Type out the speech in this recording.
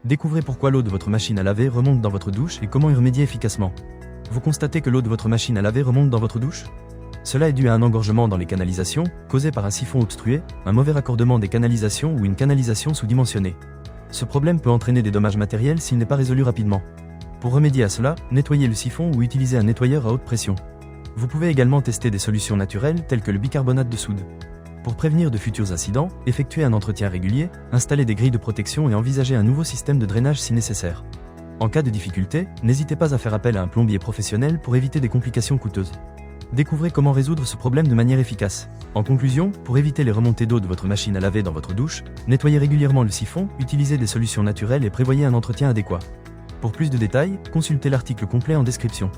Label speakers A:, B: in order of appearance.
A: Découvrez pourquoi l'eau de votre machine à laver remonte dans votre douche et comment y remédier efficacement. Vous constatez que l'eau de votre machine à laver remonte dans votre douche? Cela est dû à un engorgement dans les canalisations, causé par un siphon obstrué, un mauvais raccordement des canalisations ou une canalisation sous-dimensionnée. Ce problème peut entraîner des dommages matériels s'il n'est pas résolu rapidement. Pour remédier à cela, nettoyez le siphon ou utilisez un nettoyeur à haute pression. Vous pouvez également tester des solutions naturelles telles que le bicarbonate de soude. Pour prévenir de futurs incidents, effectuez un entretien régulier, installez des grilles de protection et envisagez un nouveau système de drainage si nécessaire. En cas de difficulté, n'hésitez pas à faire appel à un plombier professionnel pour éviter des complications coûteuses. Découvrez comment résoudre ce problème de manière efficace. En conclusion, pour éviter les remontées d'eau de votre machine à laver dans votre douche, nettoyez régulièrement le siphon, utilisez des solutions naturelles et prévoyez un entretien adéquat. Pour plus de détails, consultez l'article complet en description.